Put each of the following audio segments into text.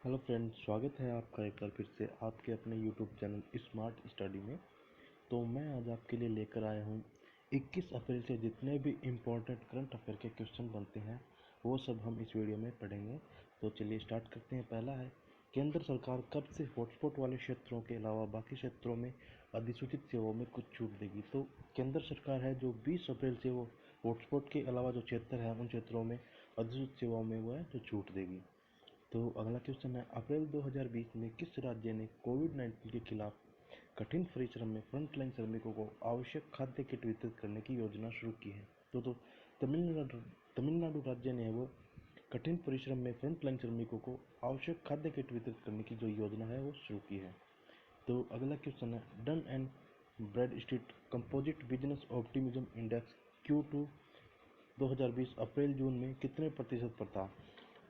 Hello friends, स्वागत है आपका एक बार फिर से आपके अपने यूट्यूब चैनल स्मार्ट स्टडी में। तो मैं आज आपके लिए लेकर आया हूँ 21 अप्रैल से जितने भी इम्पोर्टेंट करंट अफेयर के क्वेश्चन बनते हैं वो सब हम इस वीडियो में पढ़ेंगे। तो चलिए स्टार्ट करते हैं। पहला है, केंद्र सरकार कब से हॉटस्पॉट वाले क्षेत्रों के अलावा बाकी क्षेत्रों में अधिसूचित सेवाओं में कुछ छूट देगी। तो केंद्र सरकार है जो 20 अप्रैल से वो हॉटस्पॉट के अलावा जो क्षेत्र हैं उन क्षेत्रों में अधिसूचित सेवाओं में वो है जो छूट देगी। तो अगला क्वेश्चन है, अप्रैल 2020 में किस राज्य ने कोविड-19 के खिलाफ कठिन परिश्रम में फ्रंटलाइन श्रमिकों को आवश्यक खाद्य किट वितरित करने की योजना शुरू की है। तो तमिलनाडु राज्य ने वो कठिन परिश्रम में फ्रंटलाइन श्रमिकों को आवश्यक खाद्य किट वितरित करने की जो योजना है वो शुरू की है। तो अगला क्वेश्चन है, Dun and Bradstreet composite business optimism index Q2 2020 April June में कितने प्रतिशत पर था।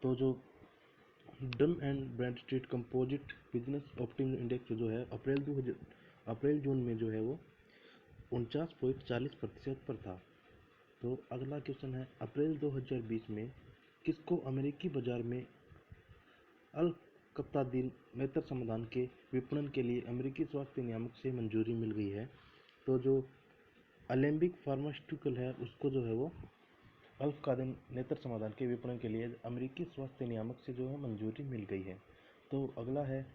तो जो Dun and Bradstreet composite business optimism index जो है अप्रैल जून में जो है वो 49.40% पर था। तो अगला क्वेश्चन है, अप्रैल 2020 में किसको अमेरिकी बाजार में अल्कप्तादीन नेत्र समाधान के विपणन के लिए अमेरिकी स्वास्थ्य नियामक से मंजूरी मिल गई है। तो जो अलेम्बिक फार्मास्यूटिकल है उसको जो है वो अल्पकालीन नेत्र समाधान के विपणन के लिए अमेरिकी स्वास्थ्य नियामक से जो है मंजूरी मिल गई है। तो अगला है,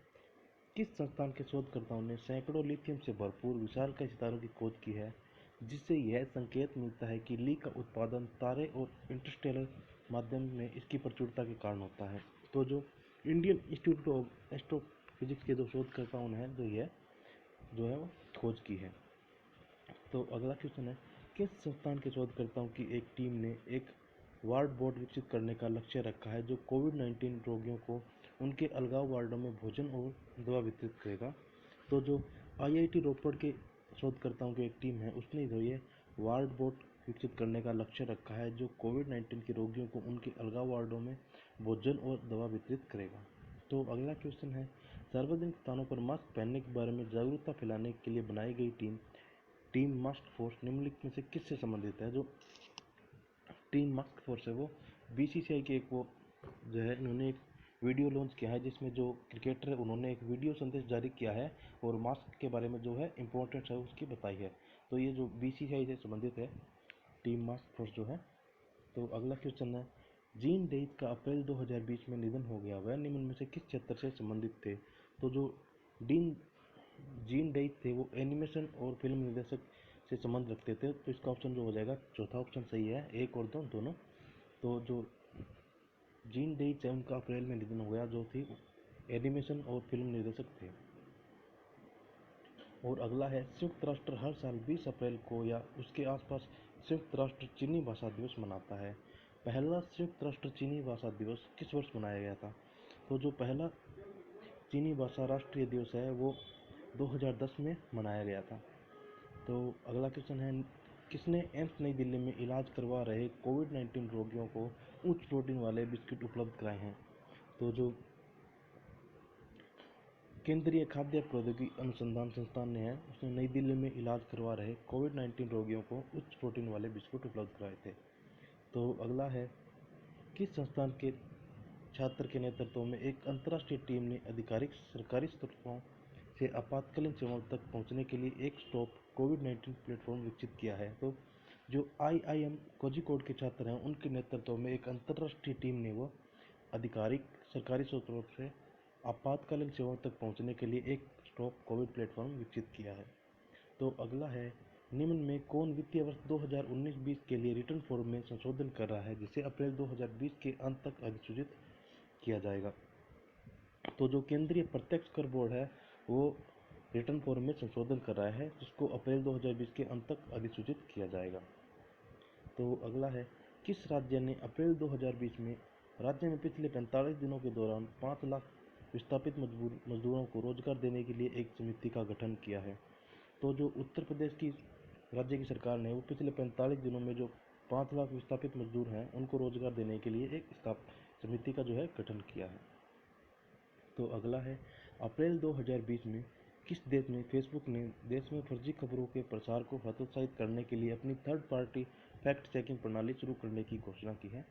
किस संस्थान के शोधकर्ताओं ने सैकड़ों लिथियम से भरपूर विशालकाय सितारों की खोज की है जिससे यह संकेत मिलता है कि ली का उत्पादन तारे और इंटरस्टेलर माध्यम में इसकी प्रचुरता के कारण होता है। तो जो इंडियन इंस्टीट्यूट ऑफ एस्ट्रोफिजिक्स के जो शोधकर्ताओं ने जो यह जो है वो खोज की है। तो अगला क्वेश्चन है, किस संस्थान के शोधकर्ताओं की एक टीम ने एक वार्ड बोर्ड विकसित करने का लक्ष्य रखा है जो कोविड-19 रोगियों को उनके अलगाव वार्डों में भोजन और दवा वितरित करेगा। तो जो आईआईटी रोपड़ के शोधकर्ताओं की एक टीम है उसने जो ये वार्ड बोर्ड विकसित करने का लक्ष्य रखा है जो कोविड-19 के रोगियों को उनके अलगाव वार्डों में भोजन और दवा वितरित करेगा। तो अगला क्वेश्चन है, सार्वजनिक स्थानों पर मास्क पहनने के बारे में जागरूकता फैलाने के लिए बनाई गई टीम मास्क फोर्स निम्नलिखित में से किससे संबंधित है। जो टीम मास्क फोर्स है वो बीसीसीआई के एक वो जो है इन्होंने एक वीडियो लॉन्च किया है जिसमें जो क्रिकेटर है उन्होंने एक वीडियो संदेश जारी किया है और मास्क के बारे में जो है इम्पोर्टेंस है उसकी बताई है। तो ये जो बीसीसीआई से संबंधित है टीम मास्क फोर्स जो है। तो अगला क्वेश्चन है, जीन डेइथ का अप्रैल 2020 में निधन हो गया, वह निम्न में से किस क्षेत्र से संबंधित थे। तो जो डीन जीन डेइथ थे वो एनिमेशन और फिल्म निर्देशक से संबंध रखते थे। तो इसका ऑप्शन जो हो जाएगा चौथा ऑप्शन सही है, एक और दो दोनों। तो जो जीन डेइथ है उनका अप्रैल में निधन हो गया जो थी एनिमेशन और फिल्म निर्देशक थे। और अगला है, संयुक्त राष्ट्र हर साल 20 अप्रैल को या उसके आसपास संयुक्त राष्ट्र चीनी भाषा दिवस मनाता है। पहला संयुक्त राष्ट्र चीनी भाषा दिवस किस वर्ष मनाया गया था। तो जो पहला चीनी भाषा राष्ट्रीय दिवस है वो 2010 में मनाया गया था। तो अगला क्वेश्चन है, किसने एम्स नई दिल्ली में इलाज करवा रहे कोविड-19 रोगियों को उच्च प्रोटीन वाले बिस्किट उपलब्ध कराए हैं। तो जो केंद्रीय खाद्य प्रौद्योगिकी अनुसंधान संस्थान ने है उसने नई दिल्ली में इलाज करवा रहे कोविड-19 रोगियों को उच्च प्रोटीन वाले बिस्कुट उपलब्ध कराए थे। तो अगला है, किस संस्थान के छात्र के नेतृत्व में एक अंतर्राष्ट्रीय टीम ने आधिकारिक सरकारी स्रोतों से आपातकालीन सेवाओं तक पहुंचने के लिए एक स्टॉप कोविड-19 प्लेटफॉर्म विकसित किया है। तो जो आईआईएम कोझिकोड के छात्र हैं उनके नेतृत्व में एक अंतर्राष्ट्रीय टीम ने वो आधिकारिक सरकारी स्रोतों से आपातकालीन सेवाओं तक पहुंचने के लिए एक स्टॉप कोविड प्लेटफॉर्म विकसित किया है। तो अगला है, निम्न में कौन वित्तीय वर्ष 2019-20 के लिए रिटर्न फॉर्म में संशोधन कर रहा है जिसे अप्रैल 2020 के अंत तक अधिसूचित किया जाएगा। तो जो केंद्रीय प्रत्यक्ष कर बोर्ड है वो रिटर्न फॉर्म में संशोधन कर रहा है जिसको अप्रैल 2020 के अंत तक अधिसूचित किया जाएगा। तो अगला है, किस राज्य ने अप्रैल 2020 में राज्य में पिछले 45 दिनों के दौरान 5 लाख विस्थापित मजदूरों को रोजगार देने के लिए एक समिति का गठन किया है। तो जो उत्तर प्रदेश की राज्य की सरकार ने वो पिछले 45 दिनों में जो 5 लाख विस्थापित मजदूर हैं उनको रोजगार देने के लिए एक समिति का जो है गठन किया है। तो अगला है, अप्रैल 2020 में किस देश में फेसबुक ने देश में फर्जी खबरों के प्रसार को हतोत्साहित करने के लिए अपनी थर्ड पार्टी फैक्ट चेकिंग प्रणाली शुरू करने की घोषणा की है।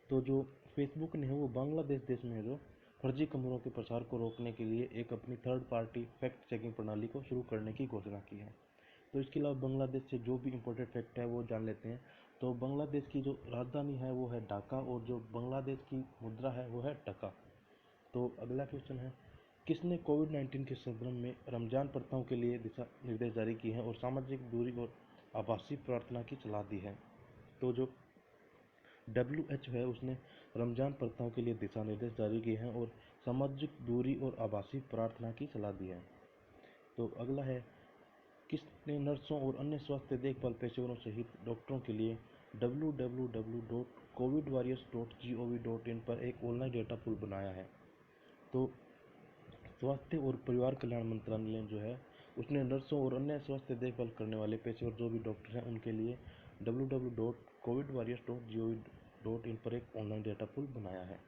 तो जो फेसबुक ने है वो बांग्लादेश देश में जो फर्जी खबरों के प्रसार को रोकने के लिए एक अपनी थर्ड पार्टी फैक्ट चेकिंग प्रणाली को शुरू करने की घोषणा की है। तो इसके अलावा बांग्लादेश से जो भी इम्पोर्टेंट फैक्ट है वो जान लेते हैं। तो बांग्लादेश की जो राजधानी है वो है ढाका और जो बांग्लादेश की मुद्रा है वो है टका। तो अगला क्वेश्चन है, किसने कोविड-19 के संदर्भ में रमजान प्रथाओं के लिए दिशा निर्देश जारी किए हैं और सामाजिक दूरी और आभासी प्रार्थना की सलाह दी है? तो जो WHO है उसने रमजान प्रथाओं के लिए दिशा निर्देश जारी किए हैं और सामाजिक दूरी और आभासी प्रार्थना की सलाह दी है। तो अगला है, किसने नर्सों और अन्य स्वास्थ्य देखभाल पेशेवरों सहित डॉक्टरों के लिए www.covidwarriors.gov.in पर एक ऑनलाइन डेटा पूल बनाया है? तो स्वास्थ्य और परिवार कल्याण मंत्रालय जो है उसने नर्सों और अन्य स्वास्थ्य देखभाल करने वाले पेशेवर जो भी डॉक्टर हैं उनके लिए www.covidwarriors.gov.in पर एक ऑनलाइन डेटा पूल बनाया है।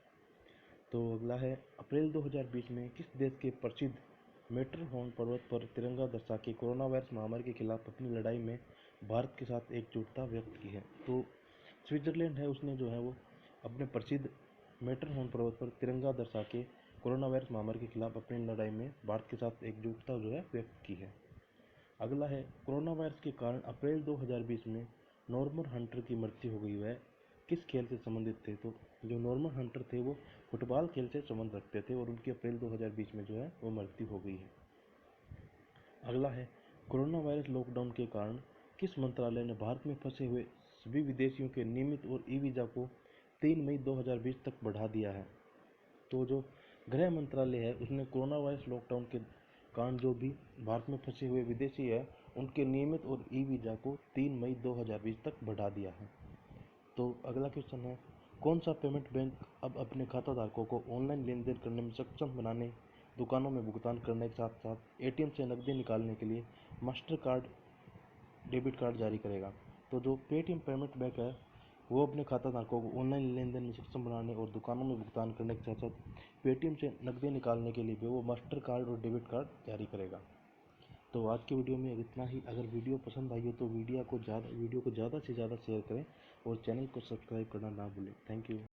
तो अगला है, अप्रैल 2020 में किस देश के प्रसिद्ध मैटरहॉर्न पर्वत पर तिरंगा दर्शा के कोरोना वायरस महामारी के खिलाफ अपनी लड़ाई में भारत के साथ एकजुटता व्यक्त की है? तो स्विट्जरलैंड है उसने जो है वो अपने प्रसिद्ध मैटरहॉर्न पर्वत पर तिरंगा दर्शा के कोरोना वायरस महामारी के खिलाफ अपनी लड़ाई में भारत के साथ एकजुटता जो है व्यक्त की है। अगला है, कोरोना वायरस के कारण अप्रैल 2020 में नॉर्मन हंटर की मृत्यु हो गई। वह किस खेल से संबंधित थे? तो जो नॉर्मन हंटर थे वो फुटबॉल खेल से संबंध रखते थे और उनकी अप्रैल 2020 में जो है वो मृत्यु हो गई है। अगला है, कोरोना वायरस लॉकडाउन के कारण किस मंत्रालय ने भारत में फंसे हुए सभी विदेशियों के नियमित और ई वीज़ा को 3 मई 2020 तक बढ़ा दिया है? तो जो गृह मंत्रालय है उसने कोरोना वायरस लॉकडाउन के कारण जो भी भारत में फंसे हुए विदेशी है उनके नियमित और ई वीज़ा को 3 मई 2020 तक बढ़ा दिया है। तो अगला क्वेश्चन है, कौन सा पेमेंट बैंक अब अपने खाताधारकों को ऑनलाइन लेन देन करने में सक्षम बनाने, दुकानों में भुगतान करने के साथ साथ एटीएम से नकदी निकालने के लिए मास्टर कार्ड डेबिट कार्ड जारी करेगा? तो जो पेटीएम पेमेंट बैंक है वो अपने खाताधारकों को ऑनलाइन लेन देन में सक्षम बनाने और दुकानों में भुगतान करने के साथ साथ पेटीएम से नकदी निकालने के लिए भी वो मास्टर कार्ड और डेबिट कार्ड जारी करेगा। तो आज की वीडियो में इतना ही। अगर वीडियो पसंद आई हो तो वीडियो को ज़्यादा से ज़्यादा शेयर करें और चैनल को सब्सक्राइब करना ना भूलें। Thank you.